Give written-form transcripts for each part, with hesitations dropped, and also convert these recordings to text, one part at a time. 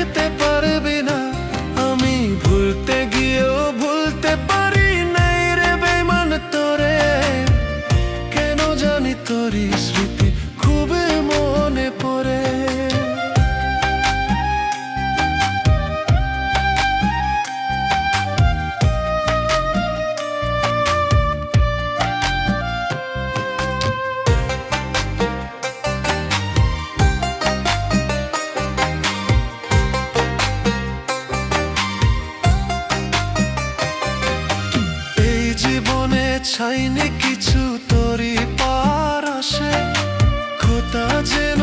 থাকতে পারবি না। আমি ভুলতে গিয়েও ভুলতে পারি নাই রে বেঈমান তোরে। কেন জানি তোরই স্মৃতি খুবই মনে পড়ে। জীবনে চাইনি কিছু তোরই পার আসে, খোদা যেন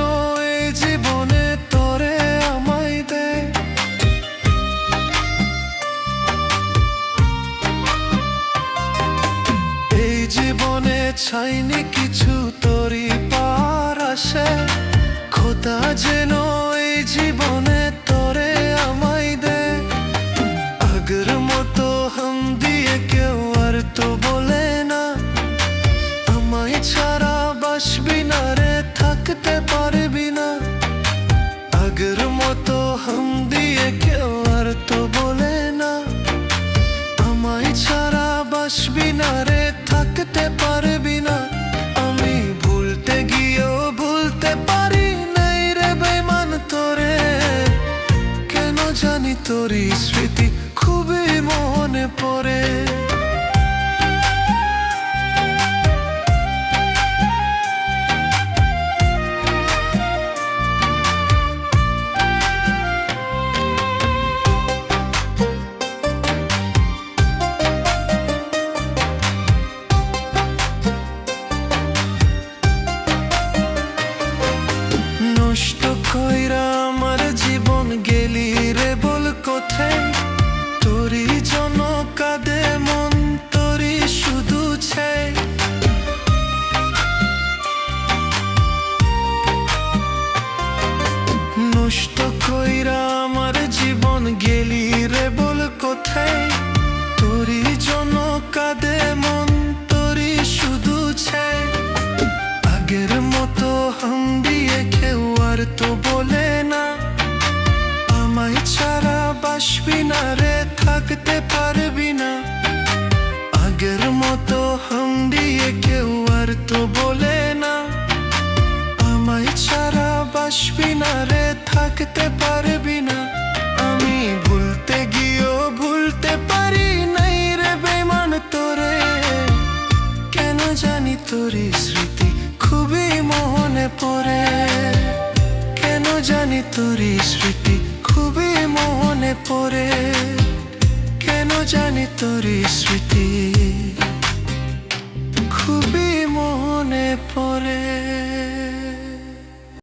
এই জীবনে তোরে আমায় দে। এই জীবনে চাইনি কিছু তোরই পার আসে, খোদা যেন এই জীবনে তোরে আমায় দে। আগের মতো হাম দিয়ে কেউ আর তো বলে না, আমায় ছাড়া বাসবি না রে, থাকতে পারবি না। আগের মতো হাম দিয়ে কেউ আর তো বলে না, আমায় ছাড়া বাসবি না রে, থাকতে পারবি না। আমি ভুলতে গিয়েও ভুলতে পারি নাই রে বেঈমান তোরে। কেন জানি তোরই স্মৃতি খুবই মনে পড়ে। নষ্ট কইরা আমার জীবন গেলি রে বল কোথায়, তোরই জন্য কাঁদে মন, তোরই শুধু চাই। নষ্ট কইরা আমার জীবন গেলি রে বল কোথায়, তোরই জন্য কাঁদে মন, তোরই শুধু চাই। আগের মতো হাম দিয়ে কেউ আর তো বলে না, আমায় ছাড়া বাসবি না রে, থাকতে পারবি না। আগের মতো হাম দিয়ে কেউ আর তো বলে না, আমায় ছাড়া বাসবি না রে, থাকতে পারবি না। আমি ভুলতে গিয়েও ভুলতে পারি নাই রে বেঈমান তোরে। কেন জানি তোরই স্মৃতি খুবই মনে পড়ে। কেন জানি তোরই স্মৃতি খুবই মনে পড়ে। কেন জানি তোরই স্মৃতি খুবই মনে পড়ে।